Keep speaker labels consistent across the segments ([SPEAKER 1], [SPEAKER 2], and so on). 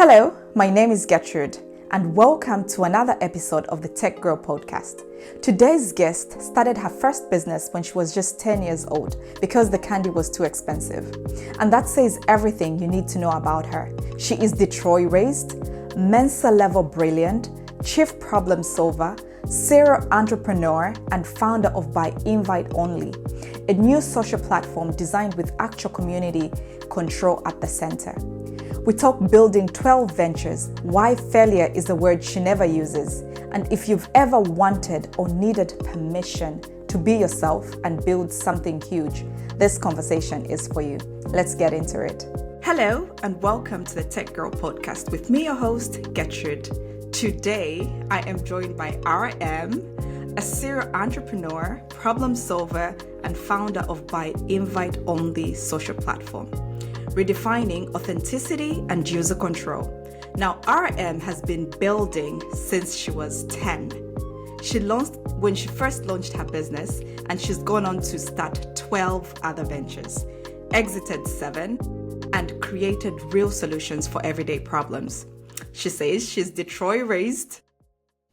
[SPEAKER 1] Hello, my name is Gertrude, and welcome to another episode of the Tech Girl podcast. Today's guest started her first business when she was just 10 years old because the candy was too expensive. And that says everything you need to know about her. She is LeTroy raised, Mensa level brilliant, chief problem solver, serial entrepreneur, and founder of Byio Invite Only, a new social platform designed with actual community control at the center. We talk building 12 ventures, why failure is a word she never uses, and if you've ever wanted or needed permission to be yourself and build something huge, this conversation is for you. Let's get into it. Hello, and welcome to the Tech Girl podcast with me, your host, Gertrude. Today, I am joined by RM, a serial entrepreneur, problem solver, and founder of Byio Invite Only social platform, redefining authenticity and user control. Now, RM has been building since she was 10. She launched when she first launched her business, and she's gone on to start 12 other ventures, exited 7, and created real solutions for everyday problems. She says she's LeTroy raised,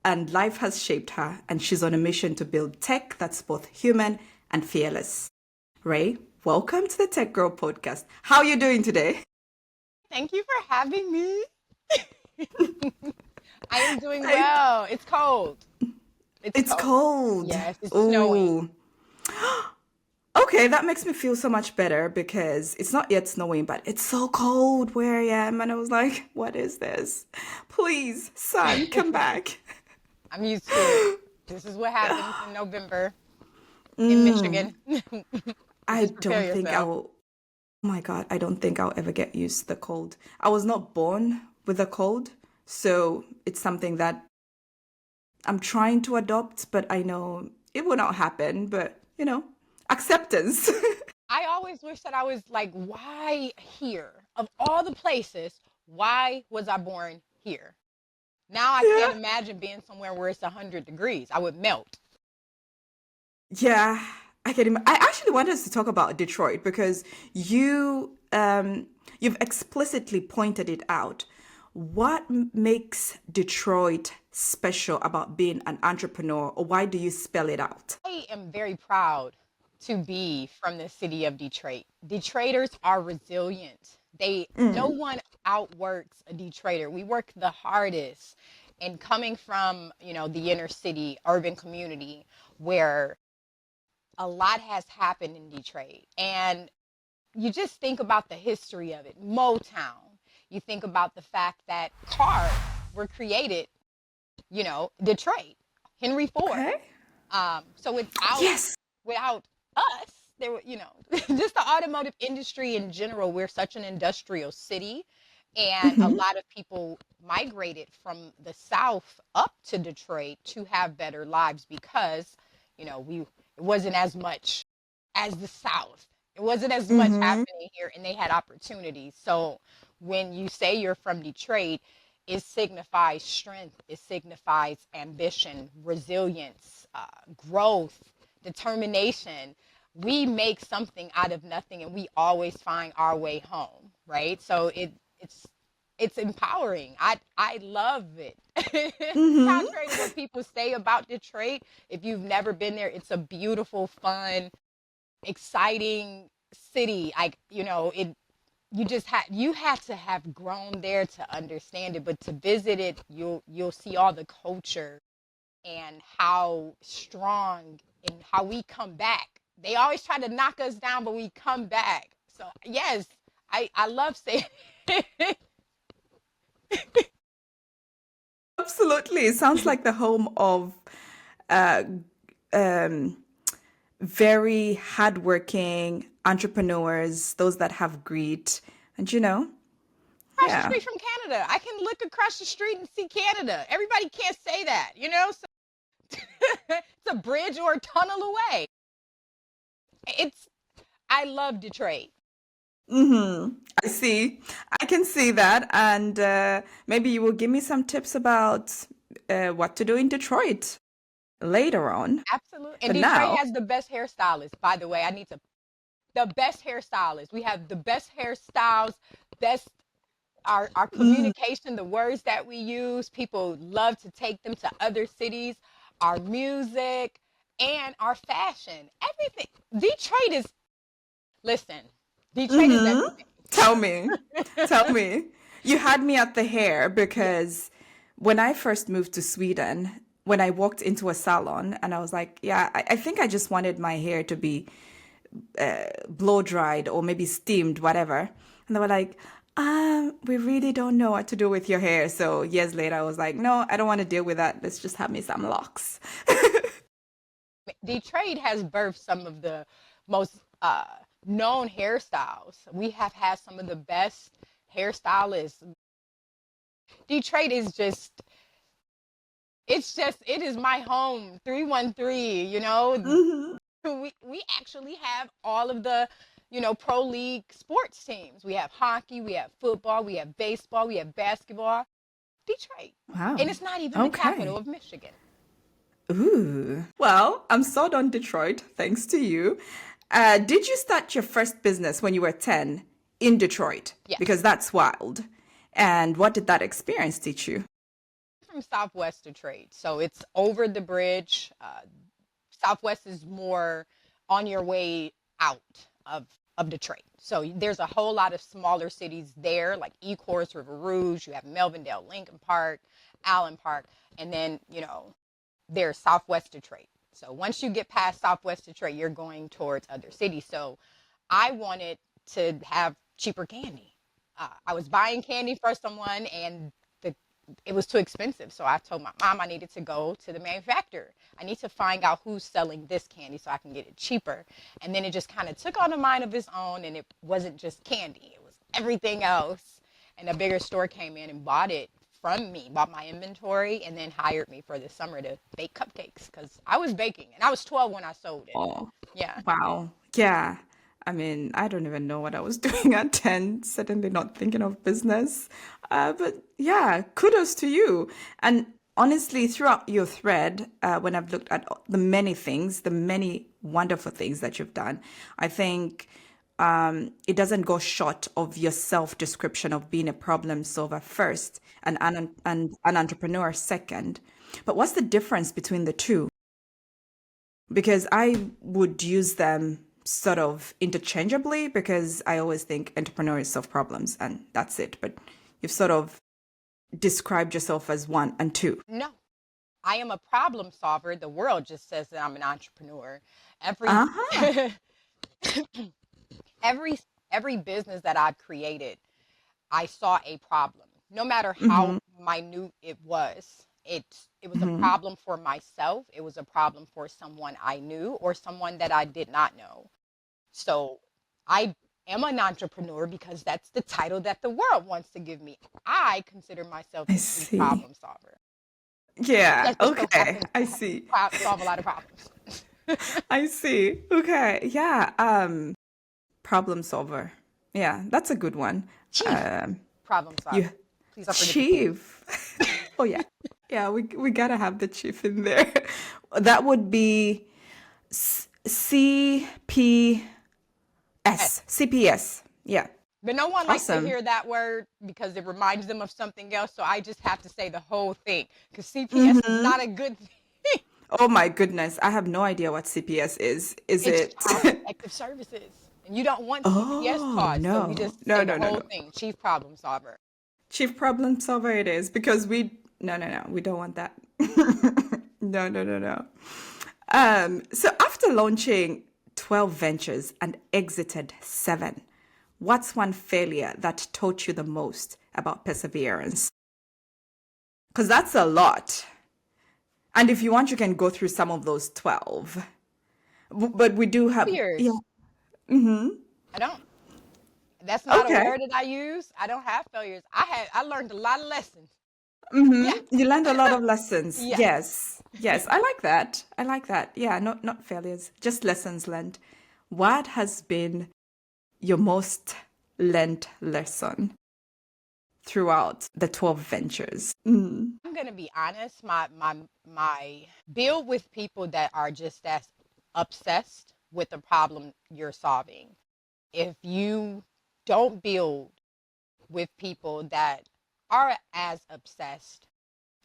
[SPEAKER 1] and life has shaped her, and she's on a mission to build tech that's both human and fearless. Raye, welcome to the Tech Girl podcast. How are you doing today?
[SPEAKER 2] Thank you for having me. I am doing well. It's cold.
[SPEAKER 1] It's cold.
[SPEAKER 2] Yes, it's snowing.
[SPEAKER 1] Okay, that makes me feel so much better because it's not yet snowing, but it's so cold where I am. And I was like, what is this? Please, sun, come back.
[SPEAKER 2] I'm used to it. This is what happens in November in Michigan.
[SPEAKER 1] I
[SPEAKER 2] Just prepare
[SPEAKER 1] don't think
[SPEAKER 2] yourself.
[SPEAKER 1] I'll, oh my God, I don't think I'll ever get used to the cold. I was not born with a cold, so it's something that I'm trying to adopt, but I know it will not happen, but acceptance.
[SPEAKER 2] I always wish that I was like, why here? Of all the places, why was I born here? Now I
[SPEAKER 1] Yeah.
[SPEAKER 2] can't imagine being somewhere where it's 100 degrees. I would melt.
[SPEAKER 1] Yeah, I can. I actually wanted us to talk about Detroit because you've explicitly pointed it out. What makes Detroit special about being an entrepreneur, or why do you spell it out?
[SPEAKER 2] I am very proud to be from the city of Detroit. Detroiters are resilient. No one outworks a Detroiter. We work the hardest. And coming from, the inner city, urban community, where a lot has happened in Detroit. And you just think about the history of it. Motown. You think about the fact that cars were created, Detroit, Henry Ford.
[SPEAKER 1] Okay.
[SPEAKER 2] So
[SPEAKER 1] Yes.
[SPEAKER 2] without us, there were, just the automotive industry in general, we're such an industrial city. And a lot of people migrated from the South up to Detroit to have better lives because, it wasn't as much as the South. It wasn't as much happening here, and they had opportunities. So when you say you're from Detroit, it signifies strength, it signifies ambition, resilience, growth, determination. We make something out of nothing, and we always find our way home, right? So it's empowering. I love it. Contrary to what people say about Detroit, if you've never been there, it's a beautiful, fun, exciting city. Like, you had to have grown there to understand it, but to visit it, you'll see all the culture and how strong and how we come back. They always try to knock us down, but we come back. So yes, I love saying
[SPEAKER 1] Absolutely. It sounds like the home of uh, um, very hardworking entrepreneurs, those that have grit, and
[SPEAKER 2] across the
[SPEAKER 1] yeah.
[SPEAKER 2] street from Canada. I can look across the street and see Canada. Everybody can't say that, So it's a bridge or a tunnel away. I love Detroit.
[SPEAKER 1] I see. I can see that, and maybe you will give me some tips about what to do in Detroit later on.
[SPEAKER 2] Absolutely. And
[SPEAKER 1] But
[SPEAKER 2] Detroit
[SPEAKER 1] now,
[SPEAKER 2] has the best hairstylist, by the way. The best hairstylist. We have the best hairstyles, best our communication, the words that we use, people love to take them to other cities, our music, and our fashion. Everything. Detroit is, listen, Detroit is
[SPEAKER 1] Mm-hmm.
[SPEAKER 2] everything.
[SPEAKER 1] Tell me. Tell me. You had me at the hair because when I first moved to Sweden, when I walked into a salon and I was like, yeah, I think I just wanted my hair to be blow dried or maybe steamed, whatever. And they were like, we really don't know what to do with your hair. So years later, I was like, no, I don't want to deal with that. Let's just have me some locks.
[SPEAKER 2] Detroit has birthed some of the most known hairstyles. We have had some of the best hairstylists. Detroit is just, it is my home, 313, you know.
[SPEAKER 1] Mm-hmm.
[SPEAKER 2] We actually have all of the, pro league sports teams. We have hockey, we have football, we have baseball, we have basketball. Detroit.
[SPEAKER 1] Wow.
[SPEAKER 2] And it's not even the capital of Michigan.
[SPEAKER 1] Ooh. Well, I'm sold on Detroit, thanks to you. Did you start your first business when you were 10 in Detroit?
[SPEAKER 2] Yes.
[SPEAKER 1] Because that's wild. And what did that experience teach you?
[SPEAKER 2] From Southwest Detroit. So it's over the bridge. Southwest is more on your way out of Detroit. So there's a whole lot of smaller cities there, like Ecorse, River Rouge. You have Melvindale, Lincoln Park, Allen Park. And then, there's Southwest Detroit. So once you get past Southwest Detroit, you're going towards other cities. So I wanted to have cheaper candy. I was buying candy for someone and it was too expensive. So I told my mom I needed to go to the manufacturer. I need to find out who's selling this candy so I can get it cheaper. And then it just kind of took on a mind of its own, and it wasn't just candy. It was everything else. And a bigger store came in and bought it from me, bought my inventory, and then hired me for the summer to bake cupcakes because I was baking. And I was 12 when I sold it.
[SPEAKER 1] Oh,
[SPEAKER 2] Yeah.
[SPEAKER 1] wow. Yeah. I mean, I don't even know what I was doing at 10, certainly not thinking of business. But yeah, kudos to you. And honestly, throughout your thread, when I've looked at the many things, the many wonderful things that you've done, I think it doesn't go short of your self-description of being a problem solver first and an entrepreneur second. But what's the difference between the two? Because I would use them sort of interchangeably because I always think entrepreneurs solve problems and that's it. But you've sort of described yourself as one and two.
[SPEAKER 2] No, I am a problem solver. The world just says that I'm an entrepreneur.
[SPEAKER 1] Uh-huh.
[SPEAKER 2] Every business that I've created, I saw a problem. No matter how minute it was, it was a problem for myself. It was a problem for someone I knew or someone that I did not know. So I am an entrepreneur because that's the title that the world wants to give me. I consider myself a true problem solver.
[SPEAKER 1] Yeah.
[SPEAKER 2] That's just
[SPEAKER 1] Okay. I see.
[SPEAKER 2] Solve a lot of problems.
[SPEAKER 1] I see. Okay. Yeah. Problem solver. Yeah, that's a good one.
[SPEAKER 2] Chief problem solver.
[SPEAKER 1] You
[SPEAKER 2] Please don't forget
[SPEAKER 1] chief. Oh yeah. Yeah, we gotta have the chief in there. That would be CPS. CPS. Yeah.
[SPEAKER 2] But no one likes to
[SPEAKER 1] Awesome.
[SPEAKER 2] hear that word because it reminds them of something else. So I just have to say the whole thing because CPS is not a good thing.
[SPEAKER 1] Oh my goodness. I have no idea what CPS is. Is
[SPEAKER 2] It's
[SPEAKER 1] it?
[SPEAKER 2] Child Protective Services. And you don't want CPS cards. So
[SPEAKER 1] no.
[SPEAKER 2] we just
[SPEAKER 1] No,
[SPEAKER 2] say
[SPEAKER 1] no,
[SPEAKER 2] the
[SPEAKER 1] no,
[SPEAKER 2] whole
[SPEAKER 1] no.
[SPEAKER 2] thing. Chief problem solver.
[SPEAKER 1] Chief problem solver it is because no, we don't want that. No. So after launching 12 ventures and exited 7, what's one failure that taught you the most about perseverance? Because that's a lot. And if you want, you can go through some of those 12. But we do have,
[SPEAKER 2] Failures.
[SPEAKER 1] yeah.
[SPEAKER 2] I don't. That's not
[SPEAKER 1] Okay.
[SPEAKER 2] a word that I use. I don't have failures. I learned a lot of lessons.
[SPEAKER 1] You learned a lot of lessons.
[SPEAKER 2] Yes.
[SPEAKER 1] Yes. I like that. Yeah, not failures, just lessons learned. What has been your most learned lesson throughout the 12 ventures?
[SPEAKER 2] I'm gonna be honest. My build with people that are just as obsessed with the problem you're solving. If you don't build with people that are as obsessed,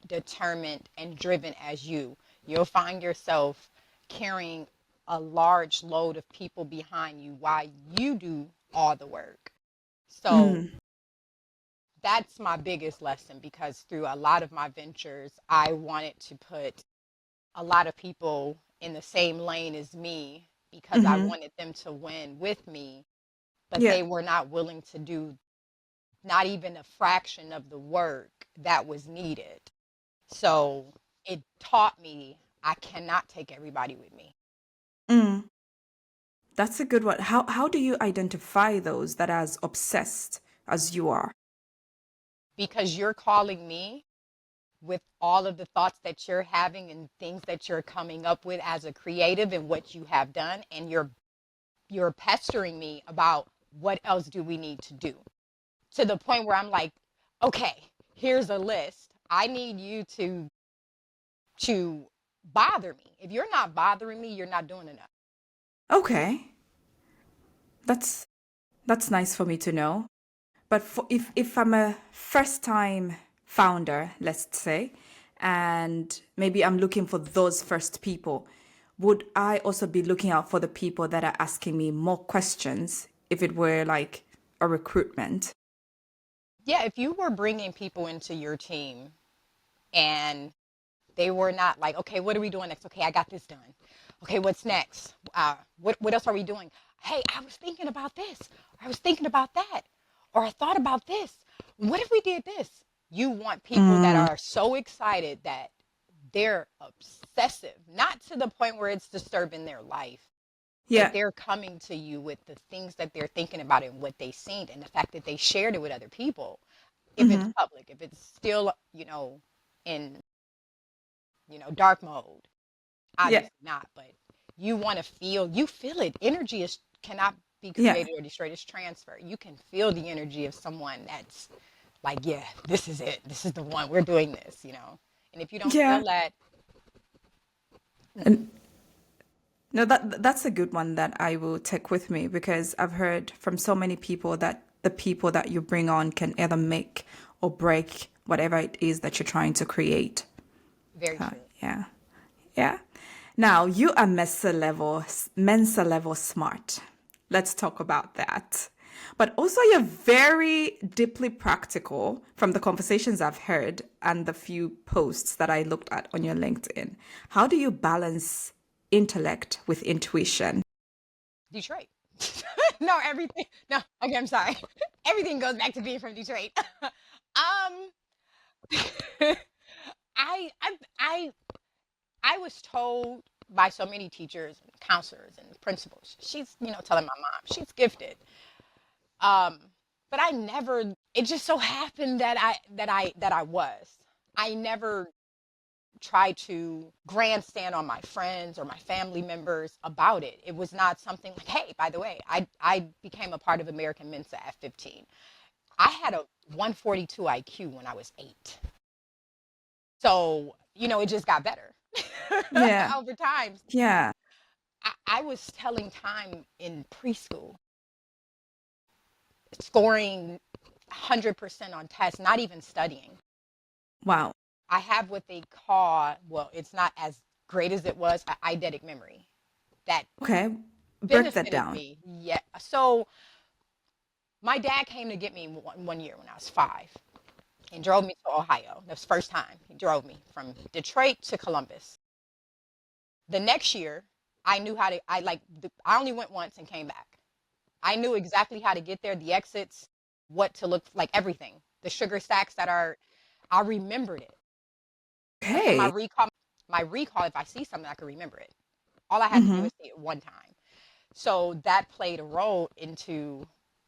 [SPEAKER 2] determined, and driven as you. You'll find yourself carrying a large load of people behind you while you do all the work. So
[SPEAKER 1] Mm.
[SPEAKER 2] that's my biggest lesson, because through a lot of my ventures, I wanted to put a lot of people in the same lane as me because I
[SPEAKER 1] Mm-hmm.
[SPEAKER 2] wanted them to win with me, but
[SPEAKER 1] Yeah.
[SPEAKER 2] they were not willing to do not even a fraction of the work that was needed. So it taught me I cannot take everybody with me.
[SPEAKER 1] Mm. That's a good one. How do you identify those that are as obsessed as you are?
[SPEAKER 2] Because you're calling me with all of the thoughts that you're having and things that you're coming up with as a creative and what you have done, and you're pestering me about what else do we need to do, to the point where I'm like, okay, here's a list. I need you to bother me. If you're not bothering me, you're not doing enough.
[SPEAKER 1] Okay. That's that's nice for me to know. But if I'm a first time founder, let's say, and maybe I'm looking for those first people, would I also be looking out for the people that are asking me more questions if it were like a recruitment?
[SPEAKER 2] Yeah, if you were bringing people into your team and they were not like, okay, what are we doing next? Okay, I got this done. Okay, what's next? What else are we doing? Hey, I was thinking about this. I was thinking about that. Or I thought about this. What if we did this? You want people that
[SPEAKER 1] Mm,
[SPEAKER 2] are so excited that they're obsessive, not to the point where it's disturbing their life, but
[SPEAKER 1] yeah.
[SPEAKER 2] they're coming to you with the things that they're thinking about and what they seen and the fact that they shared it with other people. If it's
[SPEAKER 1] Hmm.
[SPEAKER 2] public, if it's still, in, dark mode,
[SPEAKER 1] Yeah.
[SPEAKER 2] obviously not, but you feel it. Energy is cannot be
[SPEAKER 1] Yeah.
[SPEAKER 2] created or destroyed. It's transfer. You can feel the energy of someone that's like, yeah, this is it. This is the one. We're doing this. And if you don't
[SPEAKER 1] Yeah.
[SPEAKER 2] feel that,
[SPEAKER 1] And no, that's a good one that I will take with me because I've heard from so many people that the people that you bring on can either make or break whatever it is that you're trying to create.
[SPEAKER 2] very true.
[SPEAKER 1] Yeah. Yeah. Now you are Mensa level smart. Let's talk about that. But also you're very deeply practical from the conversations I've heard and the few posts that I looked at on your LinkedIn. How do you balance intellect with intuition?
[SPEAKER 2] Detroit. No, everything. No, okay, I'm sorry. Everything goes back to being from Detroit. I, I, I, I was told by so many teachers and counselors and principals, she's, telling my mom, she's gifted. Um, but I never, it just so happened that I was. I never tried to grandstand on my friends or my family members about it. It was not something like, hey, by the way, I became a part of American Mensa at 15. I had a 142 IQ when I was 8. So, it just got better
[SPEAKER 1] Yeah.
[SPEAKER 2] over time.
[SPEAKER 1] Yeah.
[SPEAKER 2] I was telling time in preschool, scoring 100% on tests, not even studying.
[SPEAKER 1] Wow.
[SPEAKER 2] I have what they call, well, it's not as great as it was, eidetic memory that
[SPEAKER 1] Okay. Break that
[SPEAKER 2] benefited
[SPEAKER 1] down.
[SPEAKER 2] me. Yeah. So my dad came to get me one year when I was 5 and drove me to Ohio. That was the first time he drove me from Detroit to Columbus. The next year, I knew how to, I only went once and came back. I knew exactly how to get there, the exits, what to look like, everything. The sugar stacks I remembered it. That's why
[SPEAKER 1] Okay.
[SPEAKER 2] my recall, if I see something, I can remember it. All I had to do
[SPEAKER 1] Mm-hmm.
[SPEAKER 2] is see it one time. So that played a role into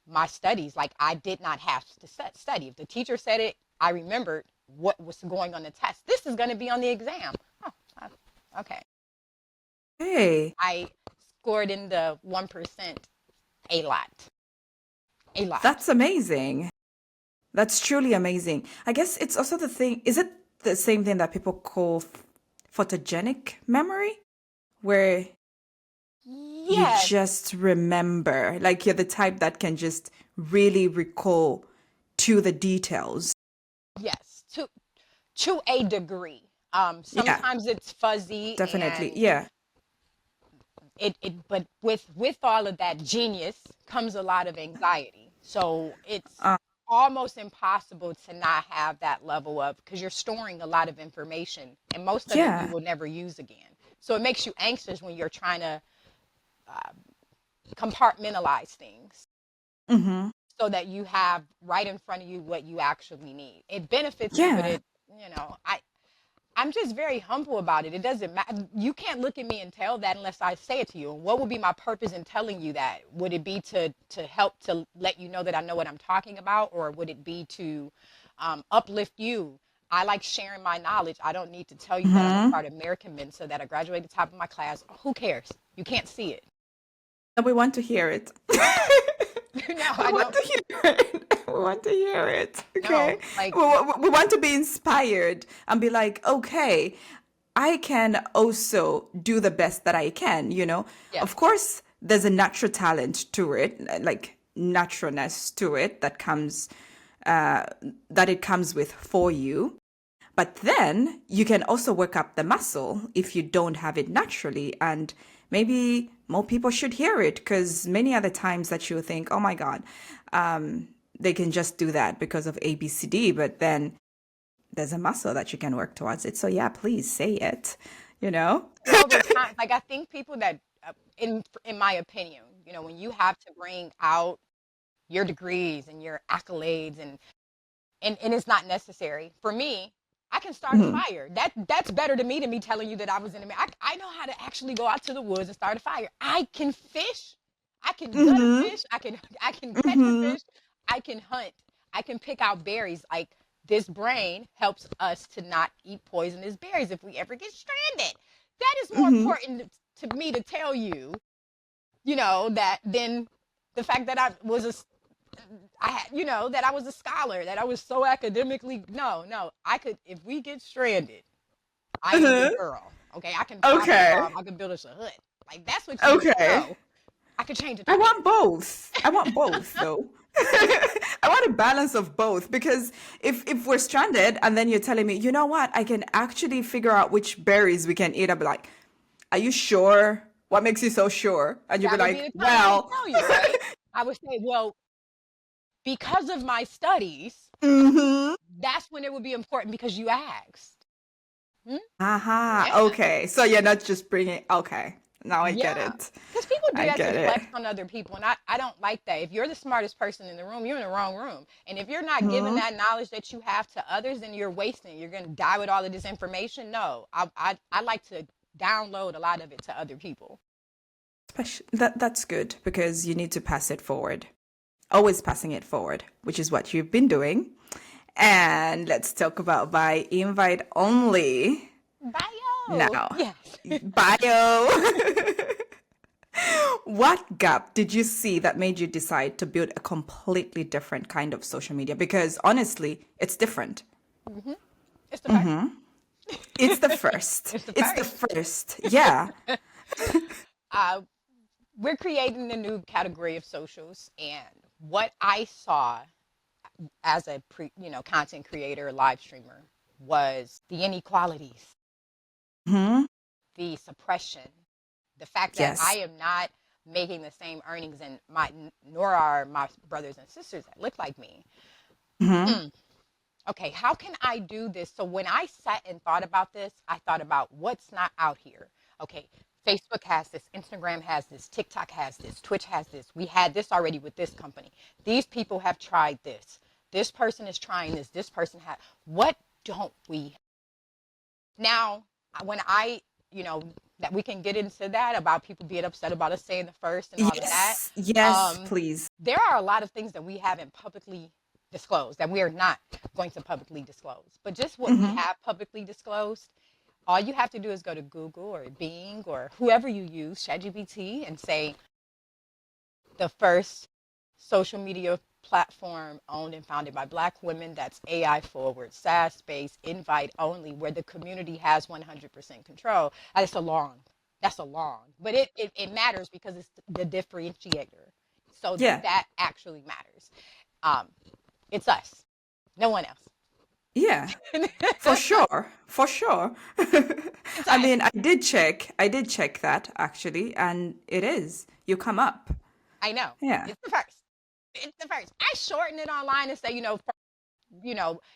[SPEAKER 2] my studies. Like, I did not have to study. If the teacher said it, I remembered what was going on the test. This is going to be on the exam. Oh, okay.
[SPEAKER 1] Hey,
[SPEAKER 2] I scored in the 1% a lot. A lot.
[SPEAKER 1] that's amazing. That's truly amazing. I guess it's also the thing, is it the same thing that people call photogenic memory? Where you
[SPEAKER 2] Yes.
[SPEAKER 1] just remember, like you're the type that can just really recall to the details.
[SPEAKER 2] Yes, to a degree. Sometimes it's fuzzy,
[SPEAKER 1] Definitely.
[SPEAKER 2] and
[SPEAKER 1] Yeah.
[SPEAKER 2] but with all of that genius comes a lot of anxiety. So it's
[SPEAKER 1] Uh,
[SPEAKER 2] almost impossible to not have that level of, because you're storing a lot of information, and most of it you
[SPEAKER 1] yeah.
[SPEAKER 2] will never use again. So it makes you anxious when you're trying to compartmentalize things
[SPEAKER 1] Mm-hmm.
[SPEAKER 2] so that you have right in front of you what you actually need. It benefits you, but
[SPEAKER 1] Yeah.
[SPEAKER 2] I'm just very humble about it. It doesn't matter. You can't look at me and tell that unless I say it to you. And what would be my purpose in telling you that? Would it be to help to let you know that I know what I'm talking about, or would it be to uplift you? I like sharing my knowledge. I don't need to tell you that I'm a
[SPEAKER 1] Mm-hmm.
[SPEAKER 2] part of American Minsa, that I graduated top of my class. Who cares? You can't see it.
[SPEAKER 1] And we want to hear it.
[SPEAKER 2] No,
[SPEAKER 1] We
[SPEAKER 2] I
[SPEAKER 1] want
[SPEAKER 2] don't.
[SPEAKER 1] to hear it. We want to hear it. Okay.
[SPEAKER 2] No, like,
[SPEAKER 1] We want to be inspired and be like, okay, I can also do the best that I can, you know?
[SPEAKER 2] yes.
[SPEAKER 1] Of course, there's a natural talent to it, like naturalness to it that it comes with for you. But then you can also work up the muscle if you don't have it naturally. And maybe more people should hear it, because many other times that you think, oh my God, they can just do that because of ABCD. But then there's a muscle that you can work towards it. So yeah, please say it, you know?
[SPEAKER 2] Over time, like, I think people that, in my opinion, when you have to bring out your degrees and your accolades, and it's not necessary for me. I can start a
[SPEAKER 1] Mhm.
[SPEAKER 2] fire. That's better to me than me telling you that I was in the. I know how to actually go out to the woods and start a fire. I can fish. I can gut a
[SPEAKER 1] Mhm.
[SPEAKER 2] fish. I can catch a
[SPEAKER 1] Mhm.
[SPEAKER 2] fish. I can hunt. I can pick out berries. Like, this brain helps us to not eat poisonous berries if we ever get stranded. That is more
[SPEAKER 1] Mhm.
[SPEAKER 2] important to me to tell you, that than the fact that I had, that I was a scholar, that I was so academically. No, I could, if we get stranded, I am your
[SPEAKER 1] Mhm.
[SPEAKER 2] girl. Okay, I can problem
[SPEAKER 1] Okay.
[SPEAKER 2] solve. I can build us a hut. Like, that's what you need to
[SPEAKER 1] Okay.
[SPEAKER 2] know. I could change a
[SPEAKER 1] I
[SPEAKER 2] tire.
[SPEAKER 1] want both. I want both though. I want a balance of both, because if we're stranded and then you're telling me, you know what, I can actually figure out which berries we can eat, I'll be like, are you sure? What makes you so sure? And you'll be
[SPEAKER 2] That would be
[SPEAKER 1] like,
[SPEAKER 2] the time I would
[SPEAKER 1] well,
[SPEAKER 2] tell you, right? I would say, well, because of my studies,
[SPEAKER 1] mm-hmm.
[SPEAKER 2] that's when it would be important, because you asked. Hmm?
[SPEAKER 1] Aha.
[SPEAKER 2] Yeah.
[SPEAKER 1] Okay. So you're not just bringing, okay. Now I get
[SPEAKER 2] Yeah.
[SPEAKER 1] it.
[SPEAKER 2] Because people do
[SPEAKER 1] I
[SPEAKER 2] that to
[SPEAKER 1] get it.
[SPEAKER 2] flex on other people. And I don't like that. If you're the smartest person in the room, you're in the wrong room. And if you're not giving
[SPEAKER 1] Hmm.
[SPEAKER 2] that knowledge that you have to others, then you're wasting it. You're going to die with all of this information. No, I like to download a lot of it to other people.
[SPEAKER 1] That's good, because you need to pass it forward. Always passing it forward, which is what you've been doing. And let's talk about by invite only
[SPEAKER 2] Bio.
[SPEAKER 1] now.
[SPEAKER 2] Yes.
[SPEAKER 1] Bio. What gap did you see that made you decide to build a completely different kind of social media? Because honestly, it's different.
[SPEAKER 2] Hmm. It's the first.
[SPEAKER 1] It's the first.
[SPEAKER 2] It's the
[SPEAKER 1] It's the
[SPEAKER 2] first.
[SPEAKER 1] first. Yeah.
[SPEAKER 2] Uh, we're creating a new category of socials. And what I saw as a content creator, live streamer, was the inequalities,
[SPEAKER 1] Hmm.
[SPEAKER 2] the suppression, the fact that I
[SPEAKER 1] Yes.
[SPEAKER 2] am not making the same earnings, and nor are my brothers and sisters that look like me.
[SPEAKER 1] Hmm.
[SPEAKER 2] Okay, how can I do this? So when I sat and thought about this, I thought about what's not out here. Okay, Facebook has this, Instagram has this, TikTok has this, Twitch has this. We had this already with this company. These people have tried this. This person is trying this. This person had. What don't we? Now, when that we can get into that about people being upset about us saying the first and all of that.
[SPEAKER 1] Yes. Yes,
[SPEAKER 2] Um,
[SPEAKER 1] please.
[SPEAKER 2] there are a lot of things that we haven't publicly disclosed, that we are not going to publicly disclose. But just what we
[SPEAKER 1] Hmm.
[SPEAKER 2] have publicly disclosed, all you have to do is go to Google or Bing or whoever you use, ChatGPT, and say the first social media platform owned and founded by Black women that's AI forward, SaaS based, invite only, where the community has 100% control. That's a long, but it matters because it's the differentiator. So
[SPEAKER 1] Yeah.
[SPEAKER 2] that actually matters. Um, It's us, no one else.
[SPEAKER 1] Yeah, for sure, for sure.
[SPEAKER 2] It's
[SPEAKER 1] I
[SPEAKER 2] us.
[SPEAKER 1] mean, I did check that actually, and it is. You come up.
[SPEAKER 2] I know.
[SPEAKER 1] Yeah.
[SPEAKER 2] It's the first. It's the first. I shorten it online and say,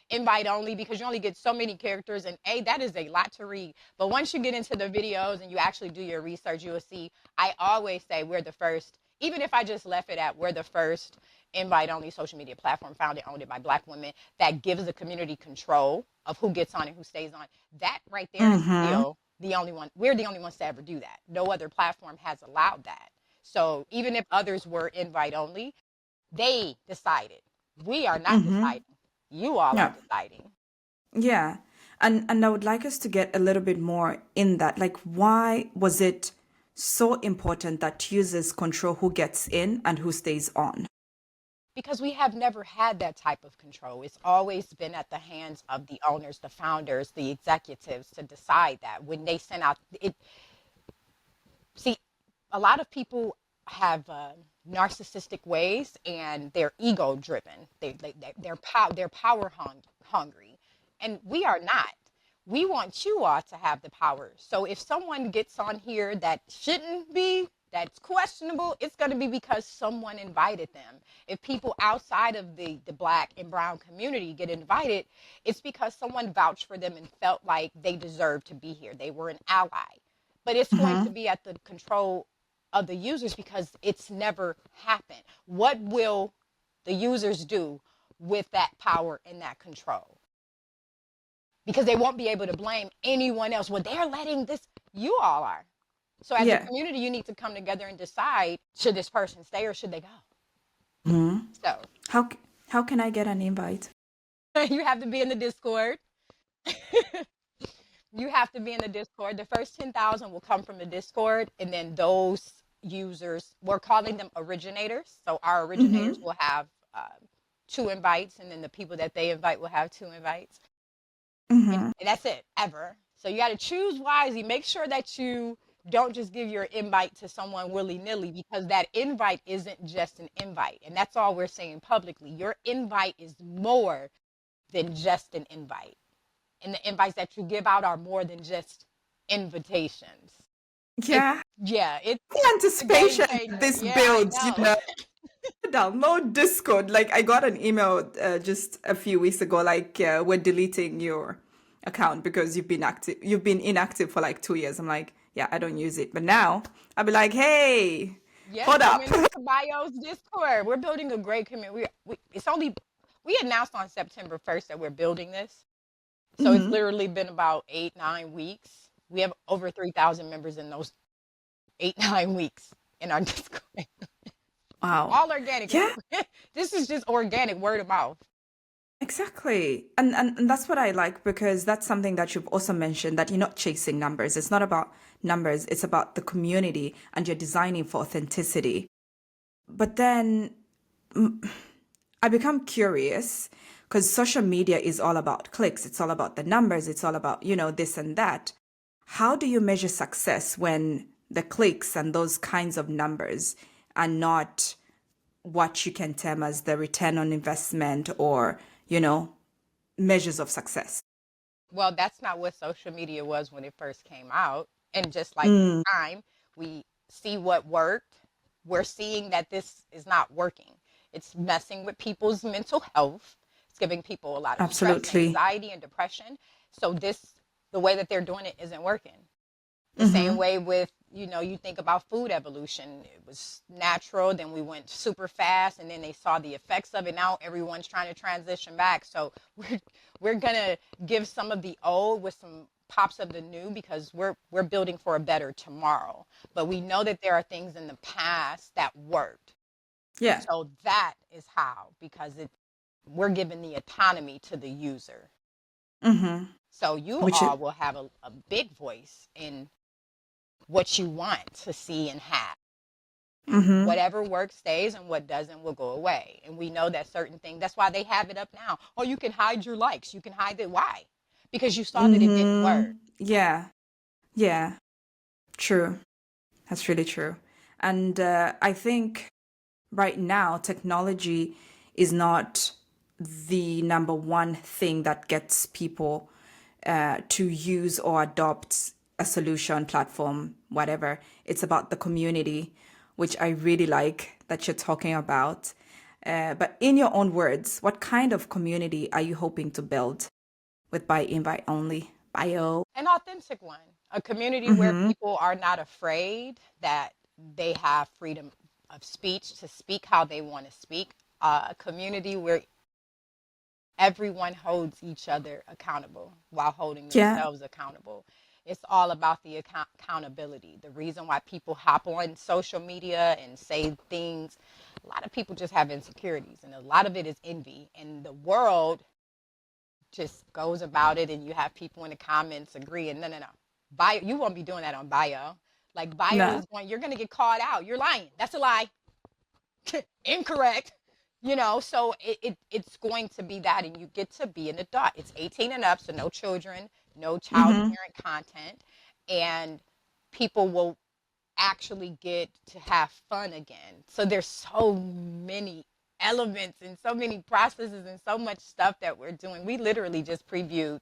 [SPEAKER 2] invite only, because you only get so many characters, and that is a lot to read. But once you get into the videos and you actually do your research, you will see I always say we're the first. Even if I just left it at we're the first invite only social media platform founded owned by Black women that gives the community control of who gets on and who stays on. That right there is
[SPEAKER 1] Mm-hmm.
[SPEAKER 2] still the only one. We're the only ones to ever do that. No other platform has allowed that. So even if others were invite only, they decided. We are not
[SPEAKER 1] Mm-hmm.
[SPEAKER 2] deciding. You all are
[SPEAKER 1] Yeah.
[SPEAKER 2] deciding.
[SPEAKER 1] Yeah. And I would like us to get a little bit more in that. Like, why was it so important that users control who gets in and who stays on?
[SPEAKER 2] Because we have never had that type of control. It's always been at the hands of the owners, the founders, the executives to decide that when they send out it. See, a lot of people have narcissistic ways and they're ego driven. They're power hungry, and we are not. We want you all to have the power. So if someone gets on here that shouldn't be, that's questionable, it's going to be because someone invited them. If people outside of the Black and brown community get invited, it's because someone vouched for them and felt like they deserved to be here. They were an ally. But it's going to
[SPEAKER 1] Mm-hmm.
[SPEAKER 2] be at the control of the users because it's never happened. What will the users do with that power and that control? Because they won't be able to blame anyone else. Well, they're letting this, you all are. So as a
[SPEAKER 1] Yeah.
[SPEAKER 2] community, you need to come together and decide, should this person stay or should they go?
[SPEAKER 1] Mm-hmm.
[SPEAKER 2] So
[SPEAKER 1] How how can I get an invite?
[SPEAKER 2] you have to be in the Discord. You have to be in the Discord. The first 10,000 will come from the Discord, and then those users, we're calling them originators. So our originators
[SPEAKER 1] Mm-hmm.
[SPEAKER 2] will have 2 invites, and then the people that they invite will have 2 invites. And
[SPEAKER 1] Mm-hmm.
[SPEAKER 2] that's it, ever. So you got to choose wisely. Make sure that you don't just give your invite to someone willy-nilly, because that invite isn't just an invite. And that's all we're saying publicly. Your invite is more than just an invite. And the invites that you give out are more than just invitations. It's,
[SPEAKER 1] Yeah.
[SPEAKER 2] yeah, it's
[SPEAKER 1] The
[SPEAKER 2] a game
[SPEAKER 1] anticipation that
[SPEAKER 2] changer.
[SPEAKER 1] this
[SPEAKER 2] Yeah, I
[SPEAKER 1] builds, you
[SPEAKER 2] know.
[SPEAKER 1] know. Download Discord. Like, I got an email just a few weeks ago, like, we're deleting your account because you've been inactive for like 2 years. I'm like, yeah, I don't use it. But now I'll be like, hey,
[SPEAKER 2] Yeah,
[SPEAKER 1] hold
[SPEAKER 2] come
[SPEAKER 1] up.
[SPEAKER 2] into Byio's Discord. We're building a great community. We announced on September 1st that we're building this. So it's
[SPEAKER 1] Hmm.
[SPEAKER 2] literally been about 8, 9 weeks. We have over 3,000 members in those 8, 9 weeks in our Discord.
[SPEAKER 1] Wow.
[SPEAKER 2] All organic.
[SPEAKER 1] Yeah,
[SPEAKER 2] This is just organic, word of mouth.
[SPEAKER 1] exactly. And that's what I like, because that's something that you've also mentioned, that you're not chasing numbers. It's not about numbers, it's about the community, and you're designing for authenticity. But then I become curious, because social media is all about clicks, it's all about the numbers, it's all about, this and that. How do you measure success when the clicks and those kinds of numbers are not what you can term as the return on investment, or, measures of success?
[SPEAKER 2] Well, that's not what social media was when it first came out. And just like
[SPEAKER 1] Mm,
[SPEAKER 2] time, we see what worked. We're seeing that this is not working. It's messing with people's mental health. It's giving people a lot of stress,
[SPEAKER 1] absolutely.
[SPEAKER 2] anxiety, and depression. So the way that they're doing it isn't working. The same
[SPEAKER 1] Mm-hmm.
[SPEAKER 2] way with, you think about food evolution. It was natural, then we went super fast, and then they saw the effects of it. Now everyone's trying to transition back. So we're gonna give some of the old with some pops of the new, because we're building for a better tomorrow. But we know that there are things in the past that worked.
[SPEAKER 1] Yeah.
[SPEAKER 2] So that is how, because we're giving the autonomy to the user.
[SPEAKER 1] Mm-hmm.
[SPEAKER 2] So you
[SPEAKER 1] Which is,
[SPEAKER 2] all will have a big voice in what you want to see and have. And
[SPEAKER 1] mm-hmm.
[SPEAKER 2] whatever works stays, and what doesn't will go away. And we know that certain things, that's why they have it up now. Oh, you can hide your likes. You can hide it. Why? Because you saw that it didn't work.
[SPEAKER 1] Mm-hmm. Yeah. Yeah. True. That's really true. And I think right now technology is not the number one thing that gets people to use or adopt a solution, platform, whatever. It's about the community, which I really like that you're talking about. But in your own words, what kind of community are you hoping to build with By Invite Only? Bio.
[SPEAKER 2] An authentic one, a community where people are not afraid, that they have freedom of speech to speak how they want to speak, a community where everyone holds each other accountable while holding
[SPEAKER 1] Yeah.
[SPEAKER 2] themselves accountable. It's all about the accountability. The reason why people hop on social media and say things, a lot of people just have insecurities, and a lot of it is envy. And the world just goes about it, and you have people in the comments agreeing, no, no, no. Bio, you won't be doing that on Bio. Like, Bio
[SPEAKER 1] No.
[SPEAKER 2] is going, you're going to get called out. You're lying. That's a lie. Incorrect. So it's going to be that, and you get to be an adult. It's 18 and up, so no children, no child parent content, and people will actually get to have fun again. So there's so many elements and so many processes and so much stuff that we're doing. We literally just previewed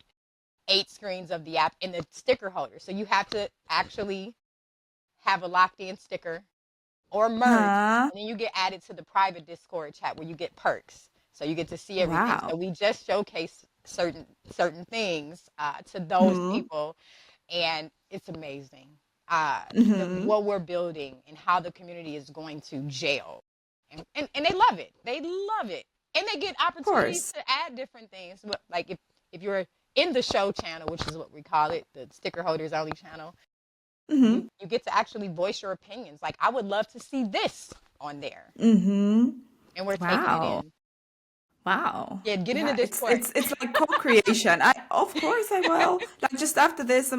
[SPEAKER 2] 8 screens of the app and the sticker holder. So you have to actually have a locked in sticker or merge, and then you get added to the private Discord chat where you get perks. So you get to see everything.
[SPEAKER 1] Wow.
[SPEAKER 2] So we just showcase certain things to those people, and it's amazing. What we're building and how the community is going to jail, and they love it. They love it, and they get opportunities to add different things. Like if you're in the show channel, which is what we call it, the sticker holders only channel. You get to actually voice your opinions. Like, I would love to see this on there. And we're taking it
[SPEAKER 1] Wow.
[SPEAKER 2] in.
[SPEAKER 1] Wow.
[SPEAKER 2] Yeah, get into
[SPEAKER 1] Yeah,
[SPEAKER 2] Discord.
[SPEAKER 1] it's like co-creation. Of course I will. Like just after this,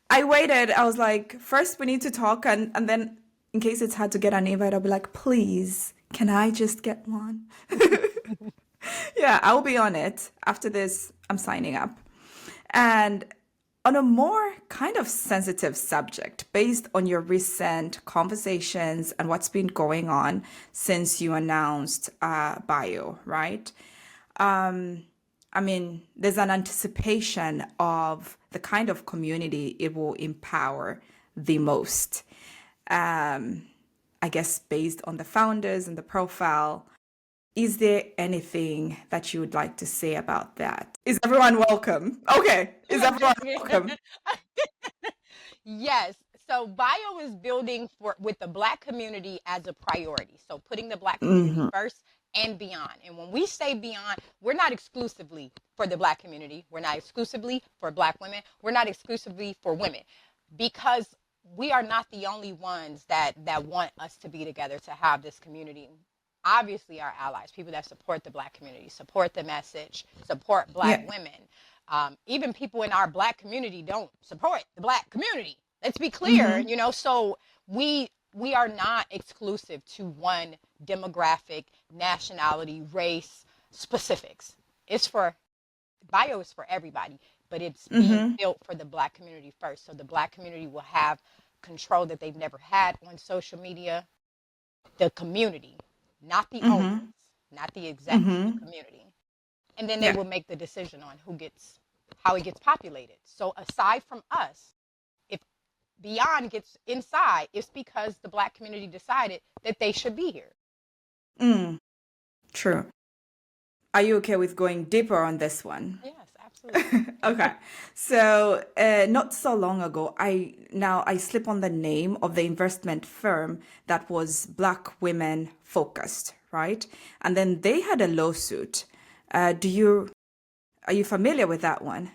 [SPEAKER 1] I waited. I was like, first we need to talk, and then in case it's hard to get an invite, I'll be like, please, can I just get one? Yeah, I'll be on it. After this, I'm signing up. And on a more kind of sensitive subject, based on your recent conversations and what's been going on since you announced Byio, right? I mean, there's an anticipation of the kind of community it will empower the most. I guess based on the founders and the profile. Is there anything that you would like to say about that? Is everyone welcome? Okay. Is everyone welcome?
[SPEAKER 2] Yes. So Bio is building with the Black community as a priority. So putting the Black community first and beyond. And when we say beyond, we're not exclusively for the Black community. We're not exclusively for Black women. We're not exclusively for women, because we are not the only ones that want us to be together, to have this community. Obviously, our allies, people that support the Black community, support the message, support Black women. Even people in our Black community don't support the Black community. Let's be clear, so we are not exclusive to one demographic, nationality, race, specifics. Bio is for everybody, but it's being built for the Black community first. So the Black community will have control that they've never had on social media. The community, not the owners, not the execs, the community. And then they will make the decision on how it gets populated. So aside from us, if Beyond gets inside, it's because the Black community decided that they should be here.
[SPEAKER 1] True. Are you okay with going deeper on this one?
[SPEAKER 2] Yes, absolutely.
[SPEAKER 1] Okay. So not so long ago, I slip on the name of the investment firm that was Black women focused, right? And then they had a lawsuit. Are you familiar with that one?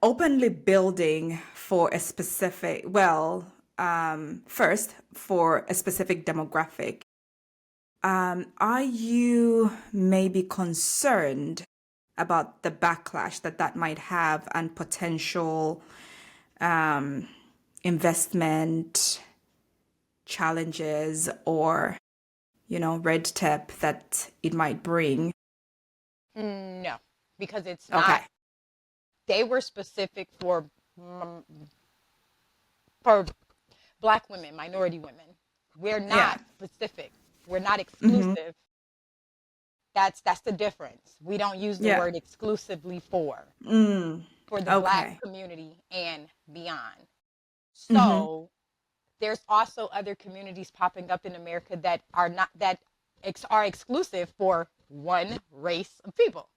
[SPEAKER 1] Openly building for a specific, first for a specific demographic. Are you maybe concerned about the backlash that might have and potential investment challenges or, red tape that it might bring?
[SPEAKER 2] No, because it's not. They were specific for Black women, minority women. We're not specific. We're not exclusive. That's the difference. We don't use the
[SPEAKER 1] Yeah.
[SPEAKER 2] word exclusively for the Black
[SPEAKER 1] Okay.
[SPEAKER 2] community and beyond.
[SPEAKER 1] Mm-hmm.
[SPEAKER 2] So there's also other communities popping up in America that are not that are exclusive for one race of people,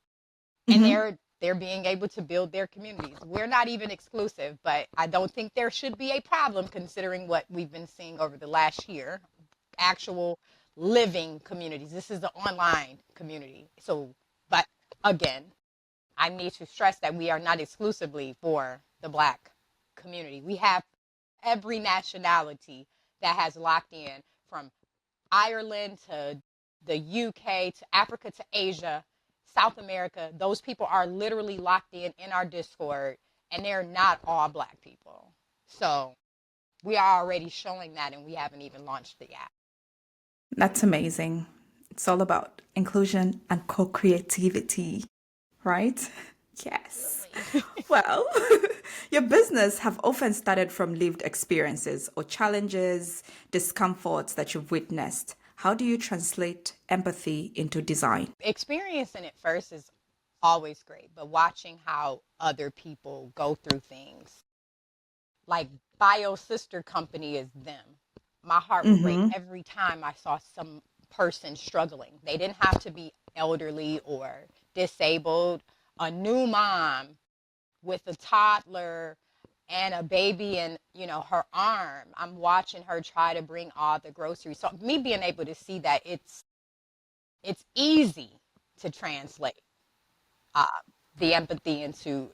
[SPEAKER 2] and
[SPEAKER 1] Mm-hmm.
[SPEAKER 2] they're being able to build their communities. We're not even exclusive, but I don't think there should be a problem considering what we've been seeing over the last year. Actual living communities. This is the online community. So, but again, I need to stress that we are not exclusively for the Black community. We have every nationality that has locked in, from Ireland to the UK to Africa to Asia, South America. Those people are literally locked in our Discord, and they're not all Black people. So we are already showing that, and we haven't even launched the app.
[SPEAKER 1] That's amazing. It's all about inclusion and co-creativity, right? Yes. Well, your business have often started from lived experiences or challenges, discomforts that you've witnessed. How do you translate empathy into design?
[SPEAKER 2] Experiencing it first is always great, but watching how other people go through things, like Byio's sister company is them. My heart would break
[SPEAKER 1] Mm-hmm.
[SPEAKER 2] every time I saw some person struggling. They didn't have to be elderly or disabled. A new mom with a toddler and a baby in, her arm. I'm watching her try to bring all the groceries. So me being able to see that it's easy to translate uh, the empathy into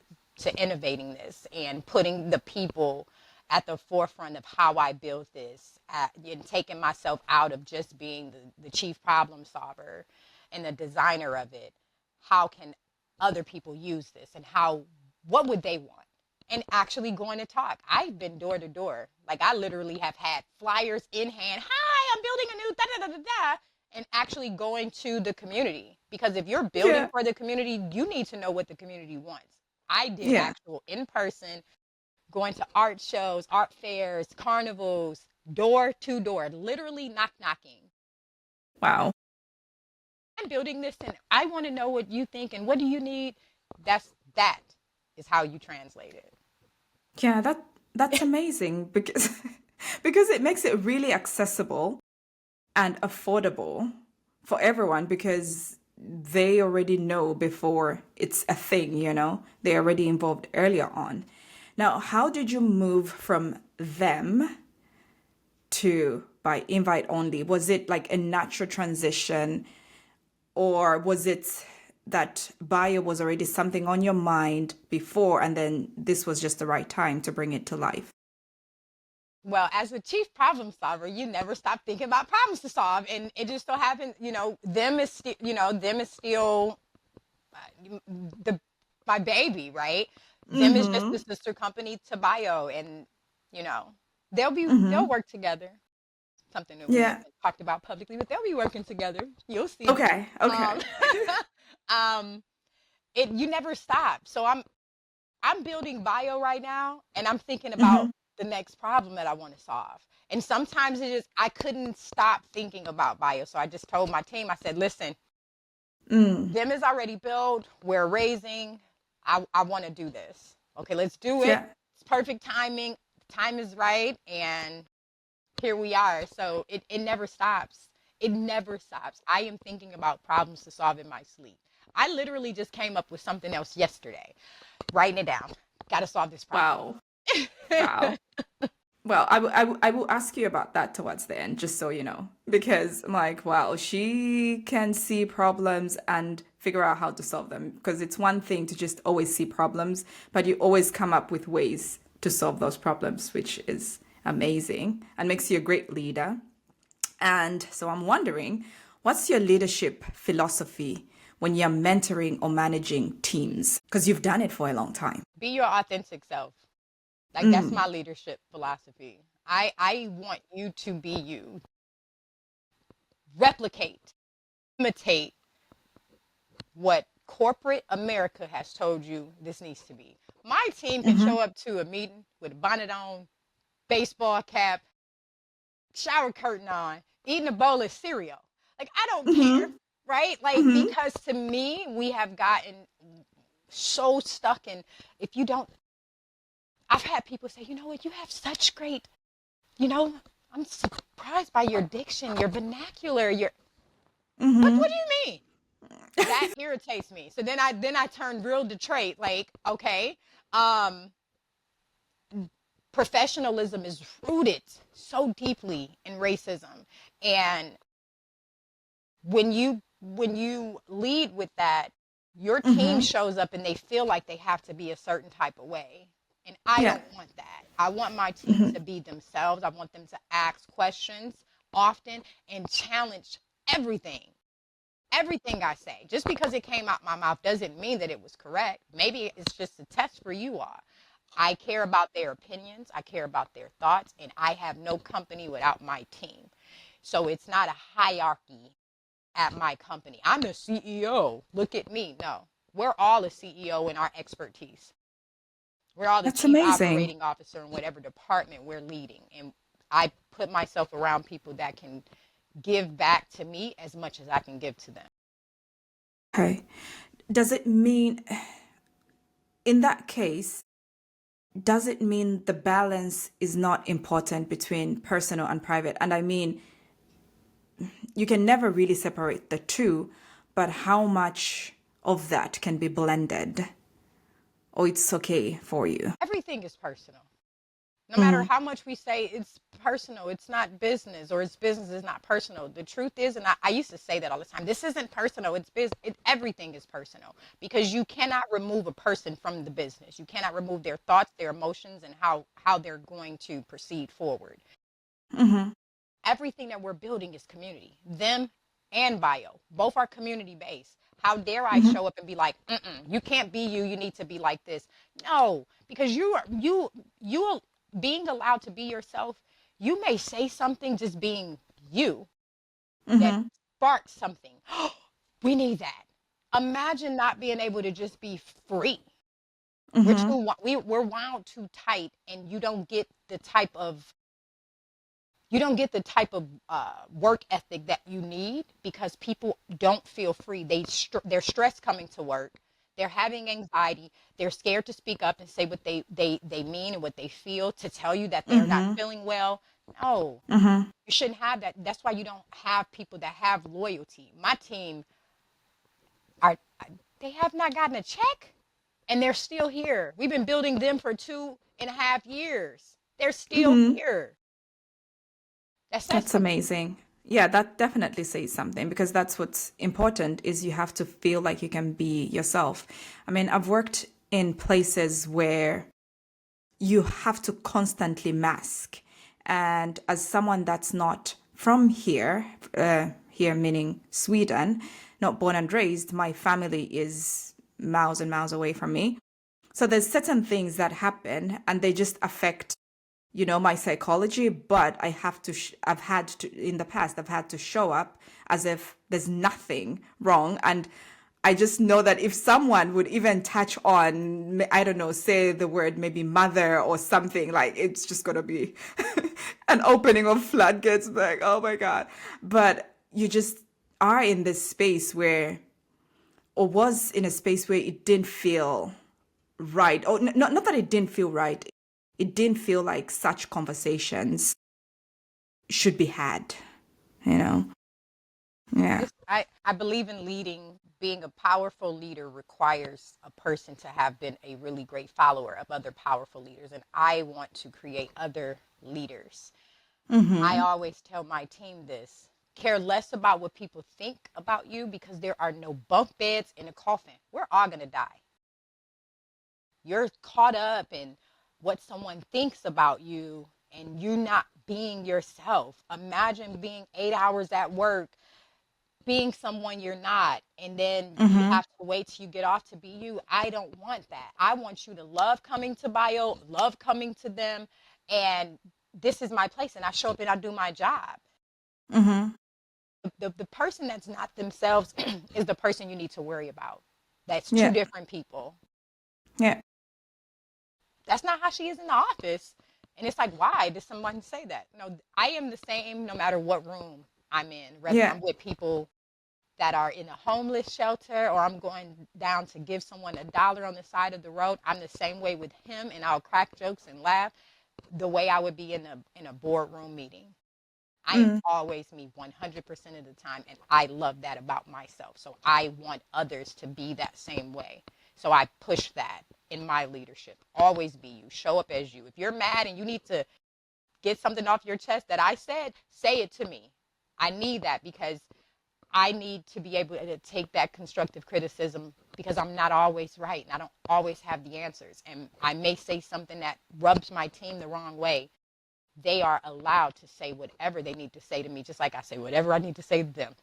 [SPEAKER 2] innovating this and putting the people at the forefront of how I built this, and taking myself out of just being the chief problem solver and the designer of it. How can other people use this, and what would they want? And actually going to talk. I've been door to door. Like, I literally have had flyers in hand. Hi, I'm building a new da da da da da. And actually going to the community. Because if you're building
[SPEAKER 1] Yeah.
[SPEAKER 2] for the community, you need to know what the community wants. I did
[SPEAKER 1] Yeah.
[SPEAKER 2] actual in person, going to art shows, art fairs, carnivals, door to door, literally knock knocking.
[SPEAKER 1] Wow.
[SPEAKER 2] I'm building this and I want to know what you think and what do you need. That is how you translate it.
[SPEAKER 1] Yeah, that's amazing because because it makes it really accessible and affordable for everyone because they already know before it's a thing, They're already involved earlier on. Now, how did you move from them to by invite only? Was it like a natural transition, or was it that Byio was already something on your mind before and then this was just the right time to bring it to life?
[SPEAKER 2] Well, as a chief problem solver, you never stop thinking about problems to solve, and it just so happens, them is still the my baby, right? Them is just the
[SPEAKER 1] Mm-hmm.
[SPEAKER 2] sister company to Byio, and you know they'll
[SPEAKER 1] Mm-hmm.
[SPEAKER 2] work together. Something that we
[SPEAKER 1] Yeah.
[SPEAKER 2] haven't talked about publicly, but they'll be working together. You'll see.
[SPEAKER 1] Okay. Okay.
[SPEAKER 2] Um, um, you never stop. So I'm building Byio right now, and I'm thinking
[SPEAKER 1] Mm-hmm.
[SPEAKER 2] about the next problem that I want to solve. And sometimes I couldn't stop thinking about Byio. So I just told my team, I said, listen,
[SPEAKER 1] Mm.
[SPEAKER 2] them is already built. We're raising. I want to do this. Okay, let's do it.
[SPEAKER 1] Yeah.
[SPEAKER 2] It's perfect timing. The time is right. And here we are. So it never stops. It never stops. I am thinking about problems to solve in my sleep. I literally just came up with something else yesterday, writing it down. Got to solve this problem.
[SPEAKER 1] Wow. Wow. Well, I will ask you about that towards the end, just so you know, because I'm like, wow, she can see problems and figure out how to solve them. Because it's one thing to just always see problems, but you always come up with ways to solve those problems, which is amazing and makes you a great leader. And so I'm wondering, what's your leadership philosophy when you're mentoring or managing teams? Because you've done it for a long time.
[SPEAKER 2] Be your authentic self. Like, that's my leadership philosophy. I want you to be you. Replicate, imitate what corporate America has told you this needs to be. My team can show up to a meeting with a bonnet on, baseball cap, shower curtain on, eating a bowl of cereal. Like, I don't care. right? Like,
[SPEAKER 1] Mm-hmm.
[SPEAKER 2] because to me, we have gotten so stuck in, if you don't, I've had people say, you know what, you have such great, you know, I'm surprised by your diction, your vernacular, your, what
[SPEAKER 1] Mm-hmm.
[SPEAKER 2] do you mean? That irritates me. So then I turn real Detroit, like, okay, um, professionalism is rooted so deeply in racism. And when you lead with that, your team
[SPEAKER 1] Mm-hmm.
[SPEAKER 2] shows up and they feel like they have to be a certain type of way. And I
[SPEAKER 1] Yeah.
[SPEAKER 2] don't want that. I want my team
[SPEAKER 1] Mm-hmm.
[SPEAKER 2] to be themselves. I want them to ask questions often and challenge everything. Everything I say. Just because it came out my mouth doesn't mean that it was correct. Maybe it's just a test for you all. I care about their opinions. I care about their thoughts. And I have no company without my team. So it's not a hierarchy at my company. I'm the CEO. Look at me. No, we're all a CEO in our expertise. We're all the
[SPEAKER 1] That's
[SPEAKER 2] chief
[SPEAKER 1] amazing.
[SPEAKER 2] operating officer in whatever department we're leading. And I put myself around people that can give back to me as much as I can give to them.
[SPEAKER 1] Okay. Does it mean, in that case, does it mean the balance is not important between personal and private? And I mean, you can never really separate the two, but how much of that can be blended? Or it's okay for you?
[SPEAKER 2] Everything is personal. No matter
[SPEAKER 1] Mm-hmm.
[SPEAKER 2] how much we say it's personal, it's not business, or it's business is not personal. The truth is, and I used to say that all the time, this isn't personal, it's business. Everything is personal, because you cannot remove a person from the business. You cannot remove their thoughts, their emotions, and how they're going to proceed forward.
[SPEAKER 1] Mm-hmm.
[SPEAKER 2] Everything that we're building is community. Them and Byio, both are community based. How dare I
[SPEAKER 1] Mm-hmm.
[SPEAKER 2] show up and be like, you can't be you. You need to be like this. No, because you being allowed to be yourself. You may say something just being you that
[SPEAKER 1] Mm-hmm.
[SPEAKER 2] sparks something. We need that. Imagine not being able to just be free.
[SPEAKER 1] Mm-hmm.
[SPEAKER 2] We're wound too tight, and you don't get the type of work ethic that you need, because people don't feel free. They're stressed coming to work. They're having anxiety. They're scared to speak up and say what they mean and what they feel, to tell you that they're not
[SPEAKER 1] Mm-hmm.
[SPEAKER 2] feeling well. No,
[SPEAKER 1] Mm-hmm.
[SPEAKER 2] you shouldn't have that. That's why you don't have people that have loyalty. My team are they have not gotten a check, and they're still here. We've been building them for 2.5 years. They're still
[SPEAKER 1] Mm-hmm.
[SPEAKER 2] here. That says
[SPEAKER 1] That's
[SPEAKER 2] something.
[SPEAKER 1] amazing. Yeah, that definitely says something, because that's what's important is you have to feel like you can be yourself. I mean, I've worked in places where you have to constantly mask. And as someone that's not from here, here meaning Sweden, not born and raised, my family is miles and miles away from me. So there's certain things that happen and they just affect, my psychology, but I've had to, in the past, I've had to show up as if there's nothing wrong. And I just know that if someone would even touch on, I don't know, say the word maybe mother or something, like it's just going to be an opening of floodgates, like, oh my God. But you just are in this space where, or was in a space where it didn't feel right. Or not that it didn't feel right. It didn't feel like such conversations should be had, you know? Yeah.
[SPEAKER 2] I believe in leading. Being a powerful leader requires a person to have been a really great follower of other powerful leaders. And I want to create other leaders. I
[SPEAKER 1] Mm-hmm.
[SPEAKER 2] always tell my team this: care less about what people think about you, because there are no bunk beds in a coffin. We're all going to die. You're caught up in what someone thinks about you and you not being yourself. Imagine being 8 hours at work, being someone you're not, and then you
[SPEAKER 1] Mm-hmm.
[SPEAKER 2] have to wait till you get off to be you. I don't want that. I want you to love coming to Byio, love coming to them, and this is my place, and I show up and I do my job.
[SPEAKER 1] Mm-hmm.
[SPEAKER 2] The person that's not themselves is the person you need to worry about. That's two
[SPEAKER 1] Yeah.
[SPEAKER 2] different people.
[SPEAKER 1] Yeah.
[SPEAKER 2] That's not how she is in the office. And it's like, why did someone say that? No, I am the same no matter what room I'm in, whether
[SPEAKER 1] Yeah.
[SPEAKER 2] I'm with people that are in a homeless shelter, or I'm going down to give someone $1 on the side of the road, I'm the same way with him, and I'll crack jokes and laugh the way I would be in a boardroom meeting. I am
[SPEAKER 1] Mm.
[SPEAKER 2] always me 100% of the time, and I love that about myself. So I want others to be that same way. So I push that in my leadership. Always be you. Show up as you. If you're mad and you need to get something off your chest that I said, say it to me. I need that, because I need to be able to take that constructive criticism, because I'm not always right and I don't always have the answers. And I may say something that rubs my team the wrong way. They are allowed to say whatever they need to say to me, just like I say whatever I need to say to them.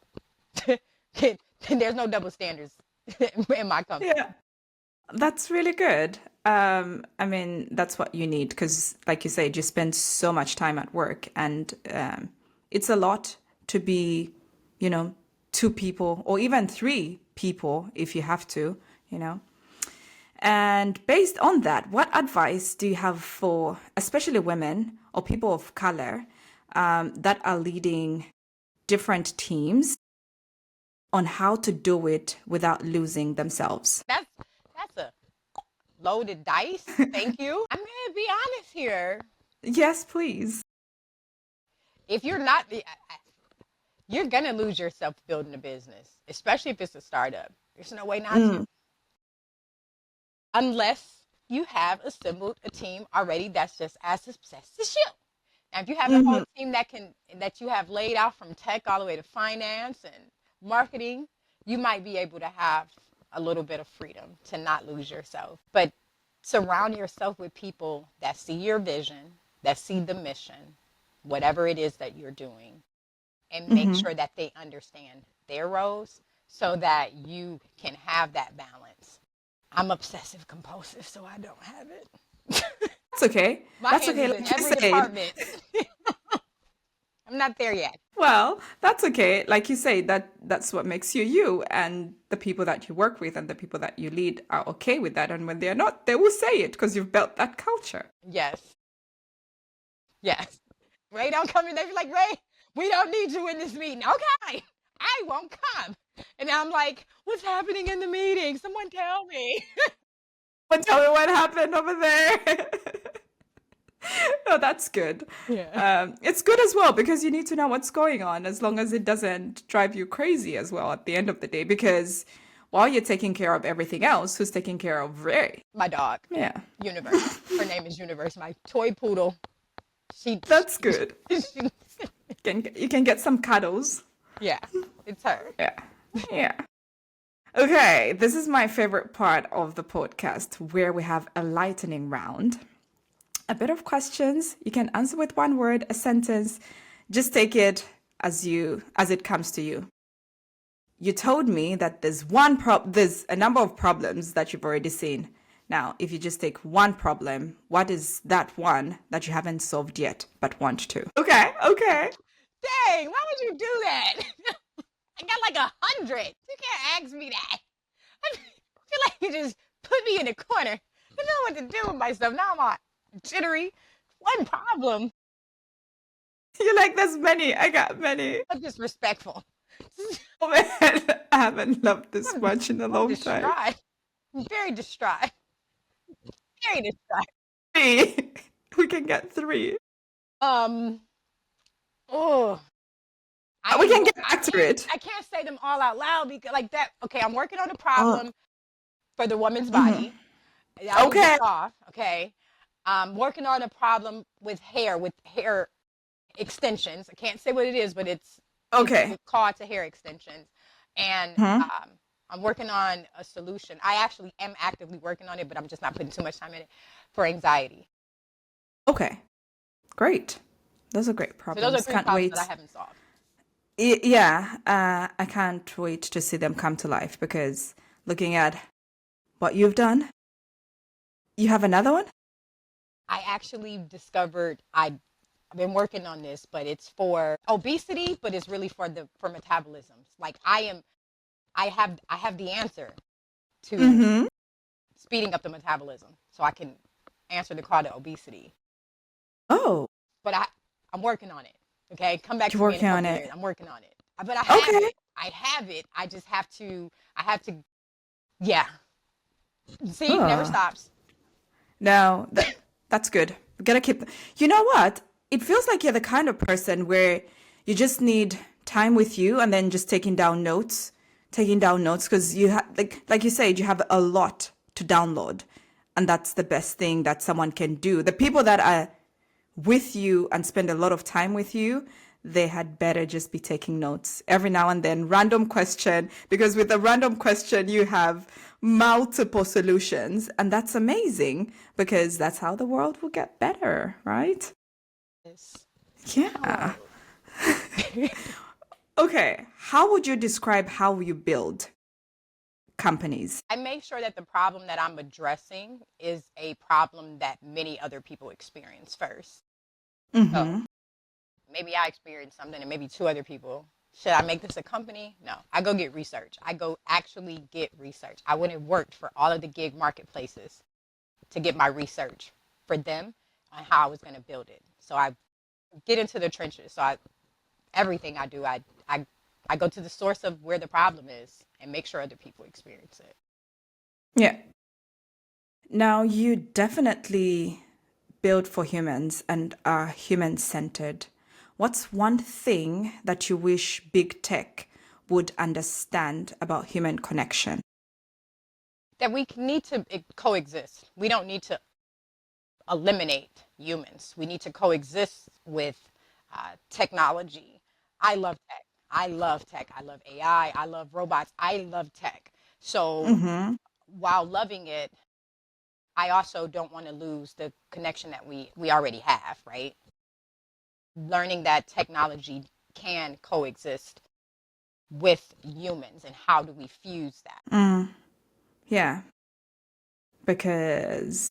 [SPEAKER 2] There's no double standards in my company.
[SPEAKER 1] Yeah, that's really good. I mean, that's what you need because, like you said, you spend so much time at work, and it's a lot to be, you know, two people or even three people if you have to, you know. And based on that, what advice do you have for especially women or people of color that are leading different teams on how to do it without losing themselves?
[SPEAKER 2] That's a loaded dice. Thank you. I'm going to be honest here.
[SPEAKER 1] Yes, please.
[SPEAKER 2] If you're not, you're going to lose yourself building a business, especially if it's a startup. There's no way not to. Unless you have assembled a team already that's just as obsessed as you. Now, if you have a whole team that you have laid out from tech all the way to finance and marketing, you might be able to have a little bit of freedom to not lose yourself. But surround yourself with people that see your vision, that see the mission, whatever it is that you're doing, and make sure that they understand their roles so that you can have that balance. I'm obsessive compulsive, so I don't have it.
[SPEAKER 1] That's okay.
[SPEAKER 2] My
[SPEAKER 1] That's
[SPEAKER 2] hands
[SPEAKER 1] okay.
[SPEAKER 2] is
[SPEAKER 1] Like
[SPEAKER 2] in
[SPEAKER 1] you
[SPEAKER 2] every
[SPEAKER 1] said.
[SPEAKER 2] department. I'm not there yet.
[SPEAKER 1] Well, that's okay. Like you say, that's what makes you you, and the people that you work with and the people that you lead are okay with that. And when they're not, they will say it because you've built that culture.
[SPEAKER 2] Yes. Yes. Ray don't come in. They be like, Ray, we don't need you in this meeting. Okay, I won't come. And I'm like, what's happening in the meeting? Someone tell me.
[SPEAKER 1] But tell me what happened over there. No, that's good.
[SPEAKER 2] Yeah.
[SPEAKER 1] It's good as well because you need to know what's going on as long as it doesn't drive you crazy as well at the end of the day. Because while you're taking care of everything else, who's taking care of Ray?
[SPEAKER 2] My dog.
[SPEAKER 1] Yeah,
[SPEAKER 2] Universe. Her name is Universe. My toy poodle.
[SPEAKER 1] that's good.
[SPEAKER 2] She,
[SPEAKER 1] You can get some cuddles.
[SPEAKER 2] yeah, it's her.
[SPEAKER 1] Yeah, yeah. Okay, this is my favorite part of the podcast where we have a lightning round. A bit of questions. You can answer with one word, a sentence. Just take it as it comes to you. You told me that there's a number of problems that you've already seen. Now, if you just take one problem, what is that one that you haven't solved yet but want to? Okay.
[SPEAKER 2] Dang, why would you do that? I got like 100. You can't ask me that. I feel like you just put me in a corner. I don't know what to do with myself. Now I'm all jittery. One problem.
[SPEAKER 1] You're like, there's many. I got many.
[SPEAKER 2] I'm disrespectful.
[SPEAKER 1] Oh man, I haven't loved this much in a long time.
[SPEAKER 2] Distraught. I'm very distraught. Very distraught.
[SPEAKER 1] 3. We can get 3.
[SPEAKER 2] Oh.
[SPEAKER 1] We can get back to it.
[SPEAKER 2] I can't say them all out loud because like that. Okay, I'm working on a problem for the woman's body.
[SPEAKER 1] Okay.
[SPEAKER 2] Okay. I'm working on a problem with hair extensions. I can't say what it is, but it's called to hair extensions. And I'm working on a solution. I actually am actively working on it, but I'm just not putting too much time in it for anxiety.
[SPEAKER 1] Okay. Great. Those are great problems.
[SPEAKER 2] So those are 3 problems that I haven't solved.
[SPEAKER 1] Yeah, I can't wait to see them come to life because looking at what you've done, you have another one?
[SPEAKER 2] I actually discovered I've been working on this, but it's for obesity, but it's really for metabolisms. Like I have the answer to speeding up the metabolism, so I can answer the call to obesity.
[SPEAKER 1] Oh.
[SPEAKER 2] But I'm working on it. Okay, come back
[SPEAKER 1] You're
[SPEAKER 2] to me in a
[SPEAKER 1] working on
[SPEAKER 2] couple
[SPEAKER 1] it.
[SPEAKER 2] years. I'm working on it. But I have
[SPEAKER 1] Okay.
[SPEAKER 2] it. I have it. I have to, yeah. See, never
[SPEAKER 1] Oh,
[SPEAKER 2] stops.
[SPEAKER 1] no, that's good. We gotta keep. You know what? It feels like you're the kind of person where you just need time with you and then just taking down notes because you have like you said, you have a lot to download, and that's the best thing that someone can do. The people that are with you and spend a lot of time with you, they had better just be taking notes every now and then. Random question, because with a random question, you have multiple solutions. And that's amazing because that's how the world will get better, right?
[SPEAKER 2] Yes.
[SPEAKER 1] Yeah.
[SPEAKER 2] Download.
[SPEAKER 1] Okay. How would you describe how you build companies?
[SPEAKER 2] I make sure that the problem that I'm addressing is a problem that many other people experience first. So
[SPEAKER 1] Mm-hmm.
[SPEAKER 2] maybe I experienced something and maybe two other people. Should I make this a company? No. I go get research. I go actually get research. I went and worked for all of the gig marketplaces to get my research for them on how I was going to build it. So I get into the trenches. Everything I do, I go to the source of where the problem is and make sure other people experience it.
[SPEAKER 1] Yeah. Now, you definitely build for humans and are human centered. What's one thing that you wish big tech would understand about human connection?
[SPEAKER 2] That we need to coexist. We don't need to eliminate humans. We need to coexist with technology. I love tech. I love tech. I love AI. I love robots. I love tech. So
[SPEAKER 1] Mm-hmm.
[SPEAKER 2] while loving it, I also don't want to lose the connection that we already have, right? Learning that technology can coexist with humans and how do we fuse that?
[SPEAKER 1] Mm, yeah, because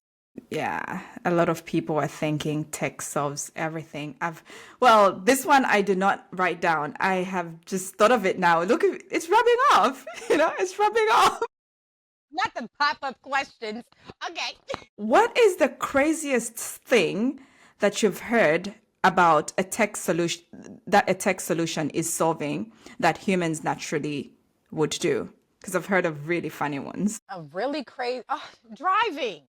[SPEAKER 1] yeah, a lot of people are thinking tech solves everything. Well, this one I did not write down. I have just thought of it now. Look, it's rubbing off. It's rubbing off.
[SPEAKER 2] Not the pop-up questions. Okay.
[SPEAKER 1] What is the craziest thing that you've heard about a tech solution is solving that humans naturally would do? Because I've heard of really funny ones.
[SPEAKER 2] A really crazy driving.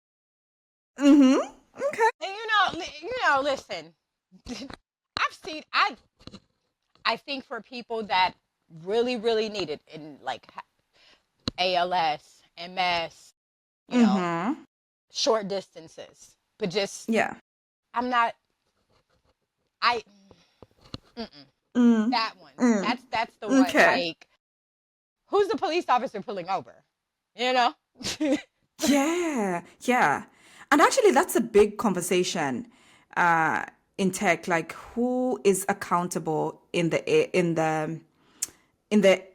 [SPEAKER 1] Mm-hmm. Okay.
[SPEAKER 2] And listen. I've seen I think for people that really really need it in like ALS, MS, you know,
[SPEAKER 1] Mm-hmm.
[SPEAKER 2] short distances. But just
[SPEAKER 1] Yeah.
[SPEAKER 2] I'm not I mm-mm,
[SPEAKER 1] Mm.
[SPEAKER 2] that one.
[SPEAKER 1] Mm.
[SPEAKER 2] That's the one.
[SPEAKER 1] Okay.
[SPEAKER 2] Like, who's the police officer pulling over? You know?
[SPEAKER 1] Yeah. Yeah. And actually, that's a big conversation uh, in tech. Like, who is accountable in the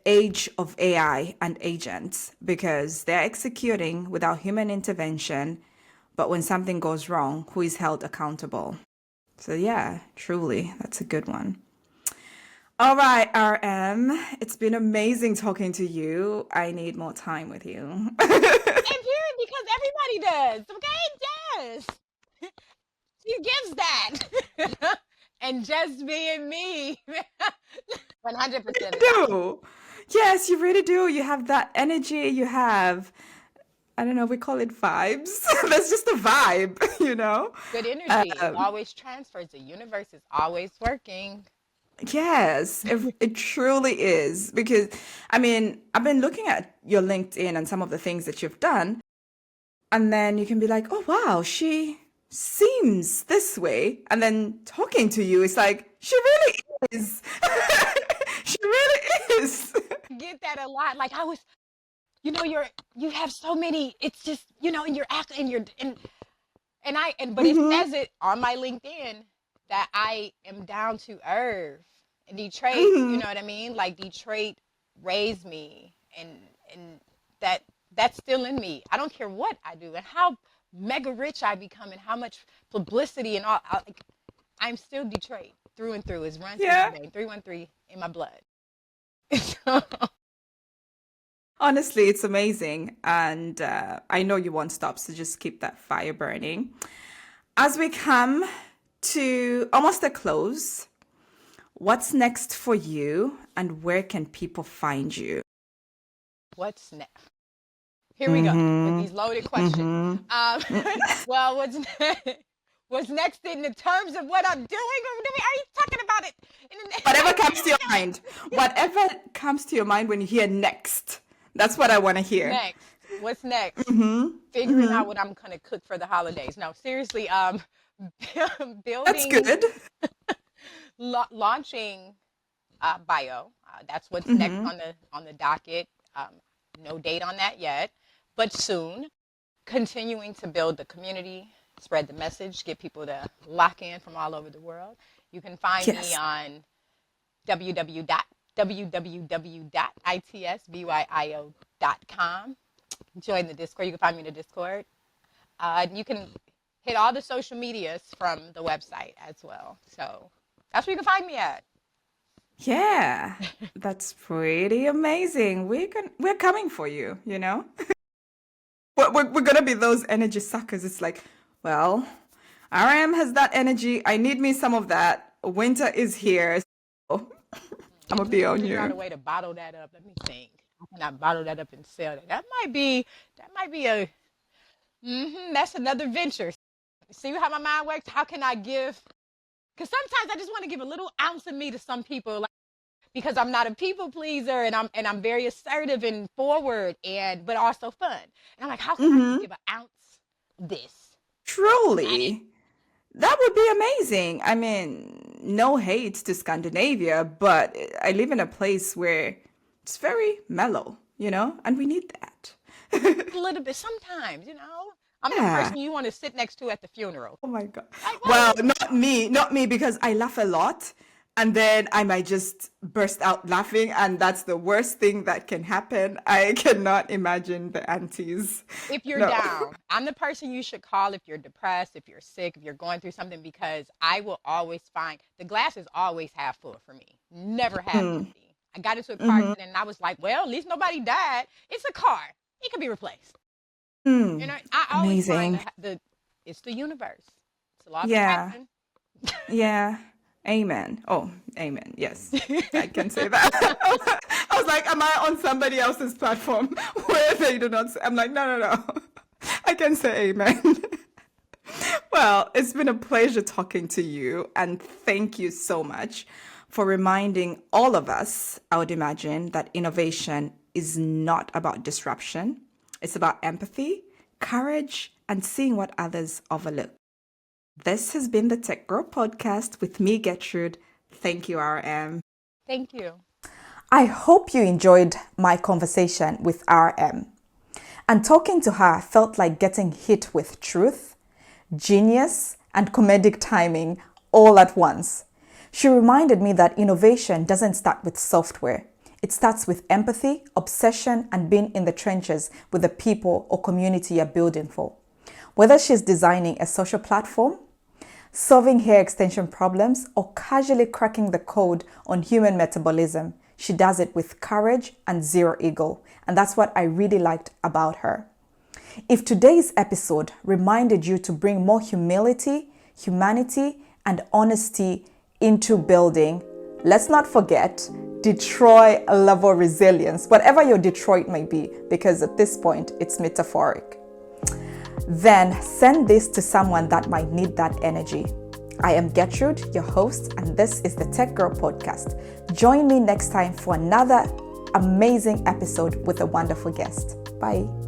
[SPEAKER 1] age of AI and agents because they're executing without human intervention. But when something goes wrong, who is held accountable? So, yeah, truly, that's a good one. All right, RM, it's been amazing talking to you. I need more time with you.
[SPEAKER 2] And period, because everybody does. Okay? Yes. She gives that. And just being me. 100% of the time.
[SPEAKER 1] do. Yes, you really do. You have that energy. You have, I don't know, we call it vibes. That's just a vibe.
[SPEAKER 2] Good energy. It
[SPEAKER 1] Um,
[SPEAKER 2] always transfers. The universe is always working.
[SPEAKER 1] Yes, it truly is. Because, I mean, I've been looking at your LinkedIn and some of the things that you've done, and then you can be like, oh, wow, she seems this way. And then talking to you, it's like, she really is. She really is.
[SPEAKER 2] Get that a lot. Like I was, you have so many, it's just, and you're acting and but it
[SPEAKER 1] Hmm.
[SPEAKER 2] says it on my LinkedIn that I am down to earth. And Detroit, you
[SPEAKER 1] Hmm.
[SPEAKER 2] know what I mean? Like Detroit raised me and that's still in me. I don't care what I do and how mega rich I become and how much publicity and all. I'm still Detroit through and through. It's run through my
[SPEAKER 1] Yeah.
[SPEAKER 2] vein, 313 in my blood.
[SPEAKER 1] Honestly, it's amazing. And I know you won't stop, so just keep that fire burning. As we come to almost a close, what's next for you and where can people find you?
[SPEAKER 2] What's next? Here we go with these loaded questions. Well, what's next in the terms of what I'm doing? Or are you talking about it?
[SPEAKER 1] Whatever comes to your mind. Whatever comes to your mind when you hear next. That's what I want to hear.
[SPEAKER 2] Next. What's next? Figuring out what I'm going to cook for the holidays. No, seriously, building.
[SPEAKER 1] That's good.
[SPEAKER 2] Launching Byio. That's what's next on the docket. No date on that yet, but soon. Continuing to build the community, spread the message, get people to lock in from all over the world. You can find me on www.itsbyo.com. Join the Discord. You can find me in the Discord. You can hit all the social medias from the website as well. So that's where you can find me at.
[SPEAKER 1] Yeah, that's pretty amazing. We're coming for you, you know? We're going to be those energy suckers. It's like, well, RM has that energy. I need me some of that. Winter is here. So I'm going to be on you.
[SPEAKER 2] Figure out a way to bottle that up. Let me think. How can I bottle that up and sell it? That might be a, that's another venture. See how my mind works? How can I give? Because sometimes I just want to give a little ounce of me to some people, like, because I'm not a people pleaser, and I'm very assertive and forward, but also fun. And I'm like, how can I give an ounce of this?
[SPEAKER 1] Truly, that would be amazing. I mean, no hate to Scandinavia, but I live in a place where it's very mellow, you know, and we need that.
[SPEAKER 2] A little bit sometimes, you know. I'm the person you want to sit next to at the funeral.
[SPEAKER 1] Oh my God. Well, not me, because I laugh a lot and then I might just burst out laughing, and that's the worst thing that can happen. I cannot imagine the aunties.
[SPEAKER 2] If you're down, I'm the person you should call if you're depressed, if you're sick, if you're going through something, because I will always find the glass is always half full for me. Never half empty. I got into a car accident and I was like, well, at least nobody died. It's a car. It can be replaced. You know, I always find it's the universe. It's a lot of attraction.
[SPEAKER 1] Yeah. Amen. Oh, amen. Yes, I can say that. I was like, am I on somebody else's platform where they do not say? I'm like, no. I can say amen. Well, it's been a pleasure talking to you, and thank you so much for reminding all of us, I would imagine, that innovation is not about disruption. It's about empathy, courage, and seeing what others overlook. This has been the Tech Girl Podcast with me, Gertrude. Thank you, RM.
[SPEAKER 2] Thank you.
[SPEAKER 1] I hope you enjoyed my conversation with RM. And talking to her felt like getting hit with truth, genius, and comedic timing all at once. She reminded me that innovation doesn't start with software. It starts with empathy, obsession, and being in the trenches with the people or community you're building for. Whether she's designing a social platform, solving hair extension problems, or casually cracking the code on human metabolism, she does it with courage and zero ego. And that's what I really liked about her. If today's episode reminded you to bring more humility, humanity, and honesty into building, let's not forget Detroit level resilience, whatever your Detroit may be, because at this point it's metaphoric. Then send this to someone that might need that energy. I am Gertrude, your host, and this is the Tech Girl Podcast. Join me next time for another amazing episode with a wonderful guest. Bye.